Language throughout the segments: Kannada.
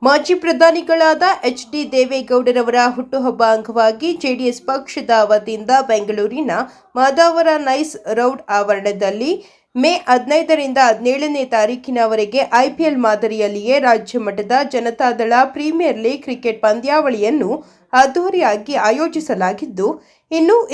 ಮಾಜಿ ಪ್ರಧಾನಿಗಳಾದ ಎಚ್.ಡಿ. ದೇವೇಗೌಡರವರ ಹುಟ್ಟುಹಬ್ಬ ಅಂಗವಾಗಿ ಜೆಡಿಎಸ್ ಪಕ್ಷದ ವತಿಯಿಂದ ಬೆಂಗಳೂರಿನ ಮಾದಾವರ ನೈಸ್ ರೋಡ್ ಆವರಣದಲ್ಲಿ ಮೇ 15ರಿಂದ 17ನೇ ತಾರೀಕಿನವರೆಗೆ ಐಪಿಎಲ್ ಮಾದರಿಯಲ್ಲಿಯೇ ರಾಜ್ಯ ಮಟ್ಟದ ಜನತಾದಳ ಪ್ರೀಮಿಯರ್ ಲೀಗ್ ಕ್ರಿಕೆಟ್ ಪಂದ್ಯಾವಳಿಯನ್ನು ಅದ್ದೂರಿಯಾಗಿ ಆಯೋಜಿಸಲಾಗಿದ್ದು,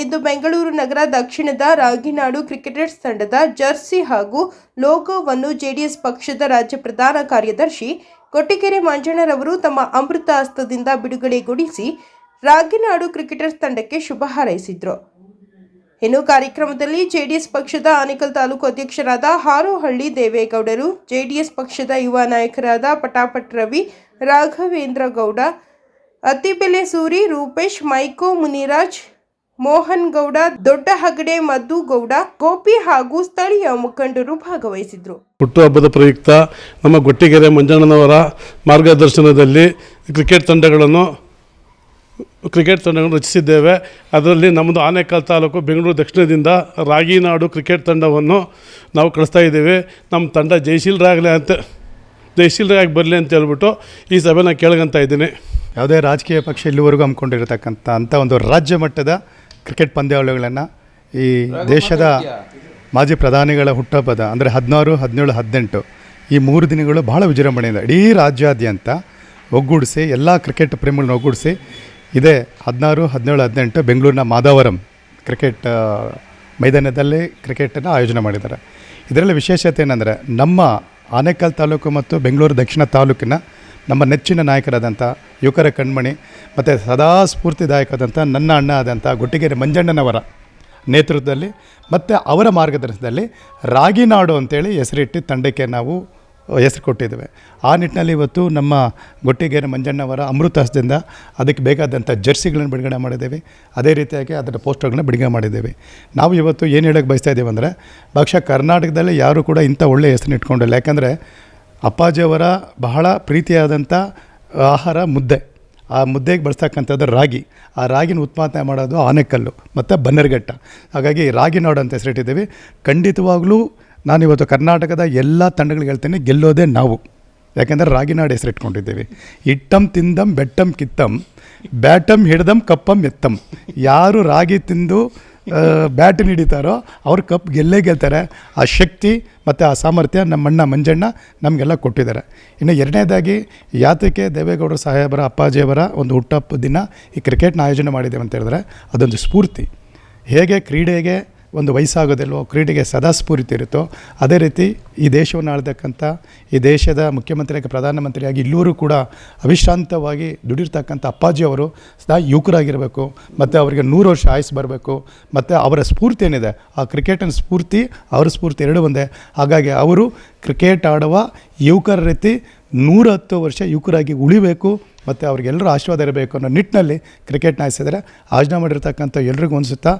ಇಂದು ಬೆಂಗಳೂರು ನಗರ ದಕ್ಷಿಣದ ರಾಗಿನಾಡು ಕ್ರಿಕೆಟರ್ಸ್ ತಂಡದ ಜರ್ಸಿ ಹಾಗೂ ಲೋಗೋವನ್ನು ಜೆಡಿಎಸ್ ಪಕ್ಷದ ರಾಜ್ಯ ಪ್ರಧಾನ ಕಾರ್ಯದರ್ಶಿ ಕೊಟ್ಟಿಗೆರೆ ಮಂಜಣ್ಣರವರು ತಮ್ಮ ಅಮೃತ ಹಸ್ತದಿಂದ ಬಿಡುಗಡೆಗೊಳಿಸಿ ರಾಗಿನಾಡು ಕ್ರಿಕೆಟರ್ಸ್ ತಂಡಕ್ಕೆ ಶುಭ ಹಾರೈಸಿದರು. ಕಾರ್ಯಕ್ರಮದಲ್ಲಿ ಜೆಡಿಎಸ್ ಪಕ್ಷದ ಆನೇಕಲ್ ತಾಲೂಕು ಅಧ್ಯಕ್ಷರಾದ ಹಾರೋಹಳ್ಳಿ ದೇವೇಗೌಡರು, ಜೆಡಿಎಸ್ ಪಕ್ಷದ ಯುವ ನಾಯಕರಾದ ಪಟಾಪಟ್ ರವಿ, ರಾಘವೇಂದ್ರ ಗೌಡ, ಅತ್ತಿಬೆಲೆ ಸೂರಿ, ರೂಪೇಶ್, ಮೈಕೋ ಮುನಿರಾಜ್, ಮೋಹನ್ ಗೌಡ, ದೊಡ್ಡ ಹಗಡೆ, ಮದ್ದು ಗೌಡ, ಗೋಪಿ ಹಾಗೂ ಸ್ಥಳೀಯ ಮುಖಂಡರು ಭಾಗವಹಿಸಿದರು. ಹುಟ್ಟುಹಬ್ಬದ ಪ್ರಯುಕ್ತ ನಮ್ಮ ಕೊಟ್ಟಿಗೆರೆ ಮಂಜಣ್ಣನವರ ಮಾರ್ಗದರ್ಶನದಲ್ಲಿ ಕ್ರಿಕೆಟ್ ತಂಡಗಳನ್ನು ರಚಿಸಿದ್ದೇವೆ. ಅದರಲ್ಲಿ ನಮ್ಮದು ಆನೇಕಲ್ ತಾಲೂಕು ಬೆಂಗಳೂರು ದಕ್ಷಿಣದಿಂದ ರಾಗಿನಾಡು ಕ್ರಿಕೆಟ್ ತಂಡವನ್ನು ನಾವು ಕಳಿಸ್ತಾ ಇದ್ದೇವೆ. ನಮ್ಮ ತಂಡ ಜಯಶೀಲರಾಗಿ ಬರಲಿ ಅಂತ ಹೇಳ್ಬಿಟ್ಟು ಈ ಸಭೆನ ಕೇಳ್ಕೊತಾ ಇದ್ದೀನಿ. ಯಾವುದೇ ರಾಜಕೀಯ ಪಕ್ಷ ಇಲ್ಲಿವರೆಗೂ ಹಮ್ಮಿಕೊಂಡಿರತಕ್ಕಂಥ ಒಂದು ರಾಜ್ಯ ಮಟ್ಟದ ಕ್ರಿಕೆಟ್ ಪಂದ್ಯಾವಳಿಗಳನ್ನು ಈ ದೇಶದ ಮಾಜಿ ಪ್ರಧಾನಿಗಳ ಹುಟ್ಟುಹಬ್ಬದ ಅಂದರೆ 16, 17, 18 ಈ 3 ದಿನಗಳು ಬಹಳ ವಿಜೃಂಭಣೆಯಿಂದ ಇಡೀ ರಾಜ್ಯಾದ್ಯಂತ ಒಗ್ಗೂಡಿಸಿ ಎಲ್ಲ ಕ್ರಿಕೆಟ್ ಪ್ರೇಮಿಗಳನ್ನ ಒಗ್ಗೂಡಿಸಿ ಇದೇ 16, 17, 18 ಬೆಂಗಳೂರಿನ ಮಾದಾವರಂ ಕ್ರಿಕೆಟ್ ಮೈದಾನದಲ್ಲಿ ಕ್ರಿಕೆಟನ್ನು ಆಯೋಜನೆ ಮಾಡಿದ್ದಾರೆ. ಇದರಲ್ಲಿ ವಿಶೇಷತೆ ಏನಂದರೆ ನಮ್ಮ ಆನೇಕಲ್ ತಾಲೂಕು ಮತ್ತು ಬೆಂಗಳೂರು ದಕ್ಷಿಣ ತಾಲೂಕಿನ ನಮ್ಮ ನೆಚ್ಚಿನ ನಾಯಕರಾದಂಥ ಯುವಕರ ಕಣ್ಮಣಿ ಮತ್ತು ಸದಾ ಸ್ಫೂರ್ತಿದಾಯಕವಾದಂಥ ನನ್ನ ಅಣ್ಣ ಆದಂಥ ಕೊಟ್ಟಿಗೆರೆ ಮಂಜಣ್ಣನವರ ನೇತೃತ್ವದಲ್ಲಿ ಮತ್ತು ಅವರ ಮಾರ್ಗದರ್ಶನದಲ್ಲಿ ರಾಗಿನಾಡು ಅಂತೇಳಿ ಹೆಸರಿಟ್ಟು ತಂಡಕ್ಕೆ ನಾವು ಹೆಸರು ಕೊಟ್ಟಿದ್ದೇವೆ. ಆ ನಿಟ್ಟಿನಲ್ಲಿ ಇವತ್ತು ನಮ್ಮ ಕೊಟ್ಟಿಗೆರೆ ಮಂಜಣ್ಣವರ ಅಮೃತ ಹಸ್ತದಿಂದ ಅದಕ್ಕೆ ಬೇಕಾದಂಥ ಜರ್ಸಿಗಳನ್ನು ಬಿಡುಗಡೆ ಮಾಡಿದ್ದೇವೆ. ಅದೇ ರೀತಿಯಾಗಿ ಅದರ ಪೋಸ್ಟರ್ಗಳನ್ನ ಬಿಡುಗಡೆ ಮಾಡಿದ್ದೇವೆ. ನಾವು ಇವತ್ತು ಏನು ಹೇಳೋಕ್ಕೆ ಬಯಸ್ತಾ ಇದ್ದೀವಿ ಅಂದರೆ, ಬಹುಶಃ ಕರ್ನಾಟಕದಲ್ಲಿ ಯಾರೂ ಕೂಡ ಇಂಥ ಒಳ್ಳೆಯ ಹೆಸರನ್ನು ಇಟ್ಕೊಂಡಿಲ್ಲ. ಯಾಕಂದರೆ ಅಪ್ಪಾಜಿಯವರ ಬಹಳ ಪ್ರೀತಿಯಾದಂಥ ಆಹಾರ ಮುದ್ದೆ, ಆ ಮುದ್ದೆಗೆ ಬಳಸ್ತಕ್ಕಂಥದ್ದು ರಾಗಿ. ಆ ರಾಗಿನ ಉತ್ಪಾದನೆ ಮಾಡೋದು ಆನೆಕಲ್ಲು ಮತ್ತು ಬನ್ನರ್ಘಟ್ಟ. ಹಾಗಾಗಿ ರಾಗಿನಾಡು ಅಂತ ಹೆಸರಿಟ್ಟಿದ್ದೀವಿ. ಖಂಡಿತವಾಗ್ಲೂ ನಾನಿವತ್ತು ಕರ್ನಾಟಕದ ಎಲ್ಲ ತಂಡಗಳಿಗೆ ಹೇಳ್ತೇನೆ, ಗೆಲ್ಲೋದೇ ನಾವು. ಯಾಕೆಂದರೆ ರಾಗಿನಾಡು ಹೆಸರಿಟ್ಕೊಂಡಿದ್ದೀವಿ. ಇಟ್ಟಂ ತಿಂದಂ ಬೆಟ್ಟಂ ಕಿತ್ತಂ ಬ್ಯಾಟಮ್ ಹಿಡ್ದಂ ಕಪ್ಪಂ ಎತ್ತಂ. ಯಾರು ರಾಗಿ ತಿಂದು ಬ್ಯಾಟನ್ನು ಹಿಡಿತಾರೋ ಅವ್ರು ಕಪ್ ಗೆಲ್ತಾರೆ. ಆ ಶಕ್ತಿ ಮತ್ತು ಆ ಸಾಮರ್ಥ್ಯ ನಮ್ಮಣ್ಣ ಮಂಜಣ್ಣ ನಮಗೆಲ್ಲ ಕೊಟ್ಟಿದ್ದಾರೆ. ಇನ್ನು ಎರಡನೇದಾಗಿ ಯಾತಕ್ಕೆ ದೇವೇಗೌಡರ ಸಾಹೇಬರ ಅಪ್ಪಾಜಿಯವರ ಒಂದು ಹುಟ್ಟುಹಬ್ಬದ ದಿನ ಈ ಕ್ರಿಕೆಟ್ನ ಆಯೋಜನೆ ಮಾಡಿದ್ದೇವೆ ಅಂತ ಹೇಳಿದ್ರೆ, ಅದೊಂದು ಸ್ಫೂರ್ತಿ. ಹೇಗೆ ಕ್ರೀಡೆಗೆ ಒಂದು ವಯಸ್ಸಾಗೋದಿಲ್ವೋ, ಕ್ರೀಡೆಗೆ ಸದಾ ಸ್ಫೂರ್ತಿ ಇರುತ್ತೋ, ಅದೇ ರೀತಿ ಈ ದೇಶವನ್ನು ಆಳ್ತಕ್ಕಂಥ ಈ ದೇಶದ ಮುಖ್ಯಮಂತ್ರಿಯಾಗಿ ಪ್ರಧಾನಮಂತ್ರಿಯಾಗಿ ಇಲ್ಲೂರು ಕೂಡ ಅವಿಶ್ರಾಂತವಾಗಿ ದುಡಿರ್ತಕ್ಕಂಥ ಅಪ್ಪಾಜಿಯವರು ಸದಾ ಯುವಕರಾಗಿರಬೇಕು ಮತ್ತು ಅವರಿಗೆ 100 ವರ್ಷ ಆಯುಸ್ಸು ಬರಬೇಕು. ಮತ್ತು ಅವರ ಸ್ಫೂರ್ತಿ ಏನಿದೆ, ಆ ಕ್ರಿಕೆಟಿನ ಸ್ಫೂರ್ತಿ ಅವರ ಸ್ಫೂರ್ತಿ ಎರಡೂ ಒಂದೇ. ಹಾಗಾಗಿ ಅವರು ಕ್ರಿಕೆಟ್ ಆಡುವ ಯುವಕರ ರೀತಿ 110 ವರ್ಷ ಯುವಕರಾಗಿ ಉಳಿಬೇಕು ಮತ್ತು ಅವ್ರಿಗೆಲ್ಲರೂ ಆಶೀರ್ವಾದ ಇರಬೇಕು ಅನ್ನೋ ನಿಟ್ಟಿನಲ್ಲಿ ಕ್ರಿಕೆಟ್ನ ಆಯಿಸಿದರೆ ಆಯೋಜನೆ ಮಾಡಿರ್ತಕ್ಕಂಥ ಎಲ್ರಿಗೂ ಅನಿಸುತ್ತಾ,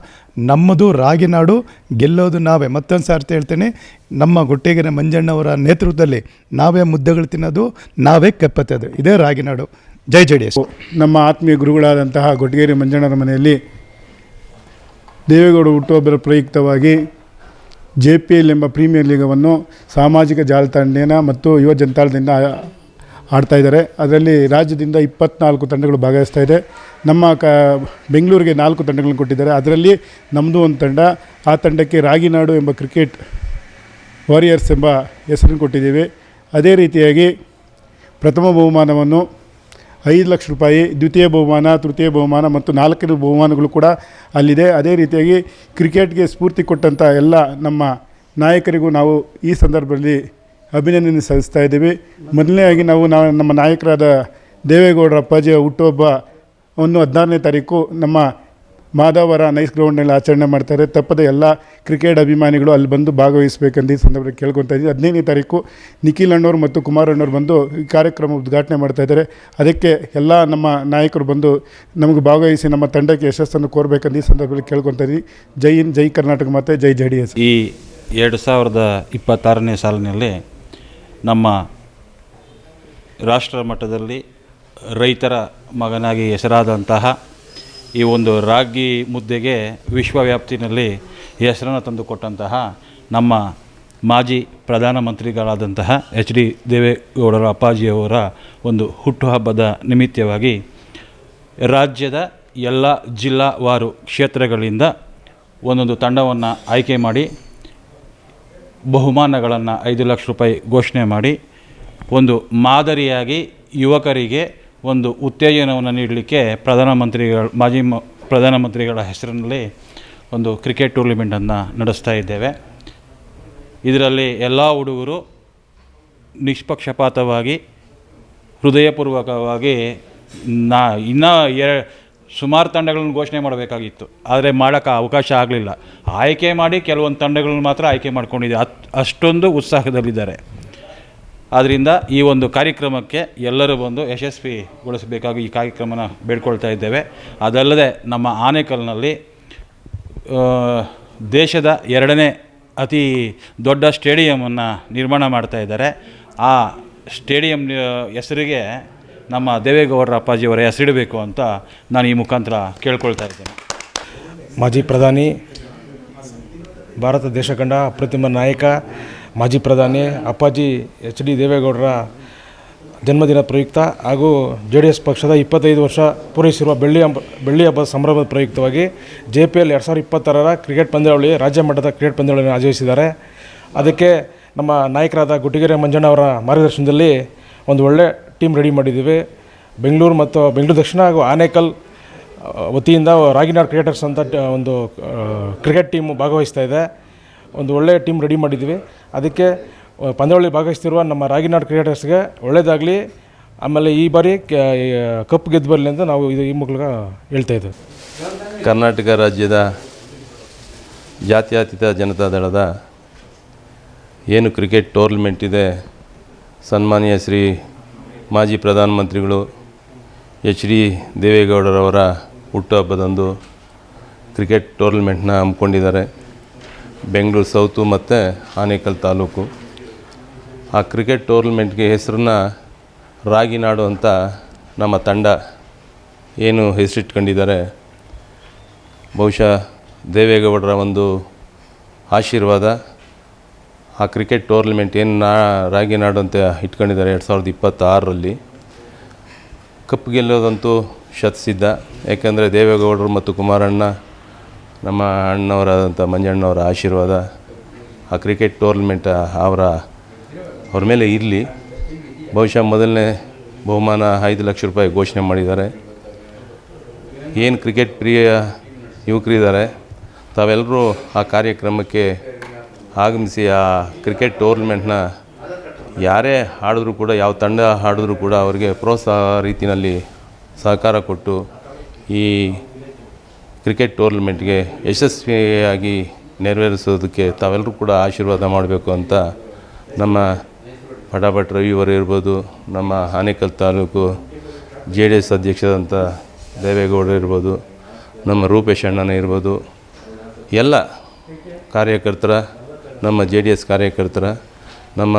ನಮ್ಮದು ರಾಗಿನಾಡು, ಗೆಲ್ಲೋದು ನಾವೇ. ಮತ್ತೊಂದು ಸಾರ್ತಿ ಹೇಳ್ತೀನಿ, ನಮ್ಮ ಕೊಟ್ಟಿಗೆರೆ ಮಂಜಣ್ಣವರ ನೇತೃತ್ವದಲ್ಲಿ ನಾವೇ ಮುದ್ದೆಗಳು ತಿನ್ನೋದು, ನಾವೇ ಕೆಪ್ಪತ್ತೋದು. ಇದೇ ರಾಗಿನಾಡು. ಜೈ ಜೆಡಿಎಸ್. ನಮ್ಮ ಆತ್ಮೀಯ ಗುರುಗಳಾದಂತಹ ಕೊಟ್ಟಿಗೆರೆ ಮಂಜಣ್ಣರ ಮನೆಯಲ್ಲಿ ದೇವೇಗೌಡ ಹುಟ್ಟುಹಬ್ಬದ ಪ್ರಯುಕ್ತವಾಗಿ JPL ಎಂಬ ಪ್ರೀಮಿಯರ್ ಲೀಗವನ್ನು ಸಾಮಾಜಿಕ ಜಾಲತಾಣ ಮತ್ತು ಯುವ ಜನತಾಳದಿಂದ ಆಡ್ತಾಯಿದ್ದಾರೆ. ಅದರಲ್ಲಿ ರಾಜ್ಯದಿಂದ 24 ತಂಡಗಳು ಭಾಗವಹಿಸ್ತಾ ಇದೆ. ನಮ್ಮ ಬೆಂಗಳೂರಿಗೆ 4 ತಂಡಗಳನ್ನು ಕೊಟ್ಟಿದ್ದಾರೆ. ಅದರಲ್ಲಿ ನಮ್ಮದು ಒಂದು ತಂಡ. ಆ ತಂಡಕ್ಕೆ ರಾಗಿನಾಡು ಎಂಬ ಕ್ರಿಕೆಟ್ ವಾರಿಯರ್ಸ್ ಎಂಬ ಹೆಸರನ್ನು ಕೊಟ್ಟಿದ್ದೀವಿ. ಅದೇ ರೀತಿಯಾಗಿ ಪ್ರಥಮ ಬಹುಮಾನವನ್ನು 5 ಲಕ್ಷ ರೂಪಾಯಿ, ದ್ವಿತೀಯ ಬಹುಮಾನ, ತೃತೀಯ ಬಹುಮಾನ ಮತ್ತು 4ನೇ ಬಹುಮಾನಗಳು ಕೂಡ ಅಲ್ಲಿದೆ. ಅದೇ ರೀತಿಯಾಗಿ ಕ್ರಿಕೆಟ್ಗೆ ಸ್ಫೂರ್ತಿ ಕೊಟ್ಟಂಥ ಎಲ್ಲ ನಮ್ಮ ನಾಯಕರಿಗೂ ನಾವು ಈ ಸಂದರ್ಭದಲ್ಲಿ ಅಭಿನಂದನೆ ಸಲ್ಲಿಸ್ತಾ ಇದ್ದೀವಿ. ಮೊದಲನೇದಾಗಿ ನಾವು ನಮ್ಮ ನಾಯಕರಾದ ದೇವೇಗೌಡರ ಅಪ್ಪಾಜಿಯ ಹುಟ್ಟುಹಬ್ಬವನ್ನು 16ನೇ ತಾರೀಕು ನಮ್ಮ ಮಾದಾವರ ನೈಸ್ ಗ್ರೌಂಡ್ನಲ್ಲಿ ಆಚರಣೆ ಮಾಡ್ತಾರೆ. ತಪ್ಪದೆ ಎಲ್ಲ ಕ್ರಿಕೆಟ್ ಅಭಿಮಾನಿಗಳು ಅಲ್ಲಿ ಬಂದು ಭಾಗವಹಿಸಬೇಕಂತ ಈ ಸಂದರ್ಭದಲ್ಲಿ ಕೇಳ್ಕೊತಾ ಇದ್ದೀವಿ. 15ನೇ ತಾರೀಕು ನಿಖಿಲ್ ಅಣ್ಣವ್ರು ಮತ್ತು ಕುಮಾರ್ ಅಣ್ಣವ್ರು ಬಂದು ಈ ಕಾರ್ಯಕ್ರಮ ಉದ್ಘಾಟನೆ ಮಾಡ್ತಾಯಿದ್ದಾರೆ. ಅದಕ್ಕೆ ಎಲ್ಲ ನಮ್ಮ ನಾಯಕರು ಬಂದು ನಮಗೆ ಭಾಗವಹಿಸಿ ನಮ್ಮ ತಂಡಕ್ಕೆ ಯಶಸ್ಸನ್ನು ಕೋರಬೇಕಂತ ಈ ಸಂದರ್ಭದಲ್ಲಿ ಕೇಳ್ಕೊತಾ ಇದ್ದೀವಿ. ಜೈ ಹಿಂದ್, ಜೈ ಕರ್ನಾಟಕ ಮಾತೆ, ಜೈ JDS. ಈ 2026ನೇ ಸಾಲಿನಲ್ಲಿ ನಮ್ಮ ರಾಷ್ಟ್ರ ಮಟ್ಟದಲ್ಲಿ ರೈತರ ಮಗನಾಗಿ ಹೆಸರಾದಂತಹ ಈ ಒಂದು ರಾಗಿ ಮುದ್ದೆಗೆ ವಿಶ್ವವ್ಯಾಪ್ತಿನಲ್ಲಿ ಹೆಸರನ್ನು ತಂದುಕೊಟ್ಟಂತಹ ನಮ್ಮ ಮಾಜಿ ಪ್ರಧಾನಮಂತ್ರಿಗಳಾದಂತಹ ಎಚ್ ಡಿ ದೇವೇಗೌಡರ ಅಪ್ಪಾಜಿಯವರ ಒಂದು ಹುಟ್ಟುಹಬ್ಬದ ನಿಮಿತ್ತವಾಗಿ ರಾಜ್ಯದ ಎಲ್ಲ ಜಿಲ್ಲಾವಾರು ಕ್ಷೇತ್ರಗಳಿಂದ ಒಂದೊಂದು ತಂಡವನ್ನು ಆಯ್ಕೆ ಮಾಡಿ ಬಹುಮಾನಗಳನ್ನು 5 ಲಕ್ಷ ರೂಪಾಯಿ ಘೋಷಣೆ ಮಾಡಿ ಒಂದು ಮಾದರಿಯಾಗಿ ಯುವಕರಿಗೆ ಒಂದು ಉತ್ತೇಜನವನ್ನು ನೀಡಲಿಕ್ಕೆ ಮಾಜಿ ಪ್ರಧಾನಮಂತ್ರಿಗಳ ಹೆಸರಿನಲ್ಲಿ ಒಂದು ಕ್ರಿಕೆಟ್ ಟೂರ್ನಿಮೆಂಟನ್ನು ನಡೆಸ್ತಾ ಇದ್ದೇವೆ. ಇದರಲ್ಲಿ ಎಲ್ಲ ಹುಡುಗರು ನಿಷ್ಪಕ್ಷಪಾತವಾಗಿ ಹೃದಯಪೂರ್ವಕವಾಗಿ ಇನ್ನೂ ಸುಮಾರು ತಂಡಗಳನ್ನು ಘೋಷಣೆ ಮಾಡಬೇಕಾಗಿತ್ತು, ಆದರೆ ಮಾಡೋಕ್ಕೆ ಅವಕಾಶ ಆಗಲಿಲ್ಲ. ಆಯ್ಕೆ ಮಾಡಿ ಕೆಲವೊಂದು ತಂಡಗಳನ್ನು ಮಾತ್ರ ಆಯ್ಕೆ ಮಾಡ್ಕೊಂಡಿದೆ. ಅಷ್ಟೊಂದು ಉತ್ಸಾಹದಲ್ಲಿದ್ದಾರೆ. ಆದ್ದರಿಂದ ಈ ಒಂದು ಕಾರ್ಯಕ್ರಮಕ್ಕೆ ಎಲ್ಲರೂ ಬಂದು ಯಶಸ್ವಿಗೊಳಿಸಬೇಕಾಗಿ ಈ ಕಾರ್ಯಕ್ರಮನ ಬೇಡ್ಕೊಳ್ತಾ ಇದ್ದೇವೆ. ಅದಲ್ಲದೆ ನಮ್ಮ ಆನೇಕಲ್ನಲ್ಲಿ ದೇಶದ 2ನೇ ಅತಿ ದೊಡ್ಡ ಸ್ಟೇಡಿಯಮನ್ನು ನಿರ್ಮಾಣ ಮಾಡ್ತಾ ಇದ್ದಾರೆ. ಆ ಸ್ಟೇಡಿಯಂ ಹೆಸರಿಗೆ ನಮ್ಮ ದೇವೇಗೌಡರ ಅಪ್ಪಾಜಿಯವರ ಹೆಸರಿಡಬೇಕು ಅಂತ ನಾನು ಈ ಮುಖಾಂತರ ಕೇಳ್ಕೊಳ್ತಾ ಇದ್ದೇನೆ. ಮಾಜಿ ಪ್ರಧಾನಿ, ಭಾರತ ದೇಶ ಕಂಡ ಅಪ್ರತಿಮ ನಾಯಕ, ಮಾಜಿ ಪ್ರಧಾನಿ ಅಪ್ಪಾಜಿ ಎಚ್ ಡಿ ದೇವೇಗೌಡರ ಜನ್ಮದಿನ ಪ್ರಯುಕ್ತ ಹಾಗೂ JDS ಪಕ್ಷದ 25 ವರ್ಷ ಪೂರೈಸಿರುವ ಬೆಳ್ಳಿ ಹಬ್ಬದ ಸಂಭ್ರಮದ ಪ್ರಯುಕ್ತವಾಗಿ JPL 2026 ಕ್ರಿಕೆಟ್ ಪಂದ್ಯಾವಳಿ ರಾಜ್ಯ ಮಟ್ಟದ ಕ್ರಿಕೆಟ್ ಪಂದ್ಯಾವಳಿಯನ್ನು ಆಯೋಜಿಸಿದ್ದಾರೆ. ಅದಕ್ಕೆ ನಮ್ಮ ನಾಯಕರಾದ ಗುಟ್ಟಿಗೆರೆ ಮಂಜಣ್ಣ ಅವರ ಮಾರ್ಗದರ್ಶನದಲ್ಲಿ ಒಂದು ಒಳ್ಳೆ ಟೀಮ್ ರೆಡಿ ಮಾಡಿದ್ದೀವಿ. ಬೆಂಗಳೂರು ದಕ್ಷಿಣ ಹಾಗೂ ಆನೇಕಲ್ ವತಿಯಿಂದ ರಾಗಿನಾಡ್ ಕ್ರಿಕೆಟರ್ಸ್ ಅಂತ ಒಂದು ಕ್ರಿಕೆಟ್ ಟೀಮು ಭಾಗವಹಿಸ್ತಾ ಇದೆ. ಒಂದು ಒಳ್ಳೆಯ ಟೀಮ್ ರೆಡಿ ಮಾಡಿದ್ದೀವಿ. ಅದಕ್ಕೆ ಪಂದ್ಯಾವಳಿ ಭಾಗವಹಿಸ್ತಿರುವ ನಮ್ಮ ರಾಗಿನಾಡ್ ಕ್ರಿಕೆಟರ್ಸ್ಗೆ ಒಳ್ಳೆಯದಾಗಲಿ, ಆಮೇಲೆ ಈ ಬಾರಿ ಕಪ್ ಗೆದ್ದು ಬರಲಿ ಅಂತ ನಾವು ಈ ಮೂಲಕ ಹೇಳ್ತಾ ಇದ್ದೇವೆ. ಕರ್ನಾಟಕ ರಾಜ್ಯದ ಜಾತ್ಯತೀತ ಜನತಾದಳದ ಏನು ಕ್ರಿಕೆಟ್ ಟೂರ್ನಮೆಂಟ್ ಇದೆ, ಸನ್ಮಾನ್ಯ ಶ್ರೀ ಮಾಜಿ ಪ್ರಧಾನಮಂತ್ರಿಗಳು ಎಚ್ ಡಿ ದೇವೇಗೌಡರವರ ಹುಟ್ಟುಹಬ್ಬದಂದು ಕ್ರಿಕೆಟ್ ಟೂರ್ನಮೆಂಟ್ನ ಹಮ್ಮಿಕೊಂಡಿದ್ದಾರೆ. ಬೆಂಗಳೂರು ಸೌತು ಮತ್ತು ಆನೇಕಲ್ ತಾಲೂಕು. ಆ ಕ್ರಿಕೆಟ್ ಟೂರ್ನಮೆಂಟ್ಗೆ ಹೆಸರನ್ನ ರಾಗಿನಾಡು ಅಂತ ನಮ್ಮ ತಂಡ ಏನು ಹೆಸರಿಟ್ಕೊಂಡಿದ್ದಾರೆ, ಬಹುಶಃ ದೇವೇಗೌಡರ ಒಂದು ಆಶೀರ್ವಾದ ಆ ಕ್ರಿಕೆಟ್ ಟೂರ್ನಮೆಂಟ್ ಏನು ರಾಗಿನಾಡು ಅಂತ ಇಟ್ಕೊಂಡಿದ್ದಾರೆ 2026ರಲ್ಲಿ ಕಪ್ ಗೆಲ್ಲೋದಂತೂ ಶತಸಿದ್ಧ. ಯಾಕೆಂದರೆ ದೇವೇಗೌಡರು ಮತ್ತು ಕುಮಾರಣ್ಣ, ನಮ್ಮ ಅಣ್ಣವರಾದಂಥ ಮಂಜಣ್ಣವರ ಆಶೀರ್ವಾದ ಆ ಕ್ರಿಕೆಟ್ ಟೂರ್ನಮೆಂಟ್ ಅವ್ರ ಮೇಲೆ ಇರಲಿ. ಬಹುಶಃ ಮೊದಲನೇ ಬಹುಮಾನ 5 ಲಕ್ಷ ರೂಪಾಯಿ ಘೋಷಣೆ ಮಾಡಿದ್ದಾರೆ. ಏನು ಕ್ರಿಕೆಟ್ ಪ್ರಿಯ ಯುವಕರಿದ್ದಾರೆ, ತಾವೆಲ್ಲರೂ ಆ ಕಾರ್ಯಕ್ರಮಕ್ಕೆ ಆಗಮಿಸಿ ಆ ಕ್ರಿಕೆಟ್ ಟೂರ್ನಮೆಂಟ್ನ ಯಾರೇ ಆಡಿದ್ರೂ ಕೂಡ, ಯಾವ ತಂಡ ಆಡಿದ್ರೂ ಕೂಡ ಅವರಿಗೆ ಪ್ರೋತ್ಸಾಹ ರೀತಿಯಲ್ಲಿ ಸಹಕಾರ ಕೊಟ್ಟು ಈ ಕ್ರಿಕೆಟ್ ಟೂರ್ನಮೆಂಟ್ಗೆ ಯಶಸ್ವಿಯಾಗಿ ನೆರವೇರಿಸೋದಕ್ಕೆ ತಾವೆಲ್ಲರೂ ಕೂಡ ಆಶೀರ್ವಾದ ಮಾಡಬೇಕು ಅಂತ ನಮ್ಮ ಪಟಾಭಟ್ ರವಿಯವರು ಇರ್ಬೋದು, ನಮ್ಮ ಆನೇಕಲ್ ತಾಲೂಕು JDS ಅಧ್ಯಕ್ಷರಾದಂಥ ದೇವೇಗೌಡರು ಇರ್ಬೋದು, ನಮ್ಮ ರೂಪೇಶ್ ಅಣ್ಣನ ಇರ್ಬೋದು, ಎಲ್ಲ ಕಾರ್ಯಕರ್ತರ, ನಮ್ಮ JDS ಕಾರ್ಯಕರ್ತರ, ನಮ್ಮ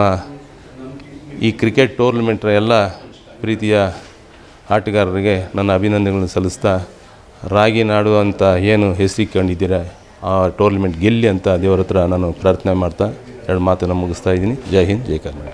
ಈ ಕ್ರಿಕೆಟ್ ಟೂರ್ನಮೆಂಟ್ನ ಎಲ್ಲ ಪ್ರೀತಿಯ ಆಟಗಾರರಿಗೆ ನನ್ನ ಅಭಿನಂದನೆಗಳನ್ನು ಸಲ್ಲಿಸ್ತಾ, ರಾಗಿನಾಡು ಅಂತ ಏನು ಹೆಸರಿಕೊಂಡಿದ್ದೀರ ಆ ಟೂರ್ನಮೆಂಟ್ ಗೆಲ್ಲಿ ಅಂತ ದೇವರ ಹತ್ರ ನಾನು ಪ್ರಾರ್ಥನೆ ಮಾಡ್ತಾ 2 ಮಾತನ್ನು ಮುಗಿಸ್ತಾ ಇದ್ದೀನಿ. ಜೈ ಹಿಂದ್, ಜೈ ಕರ್ನಾಟಕ.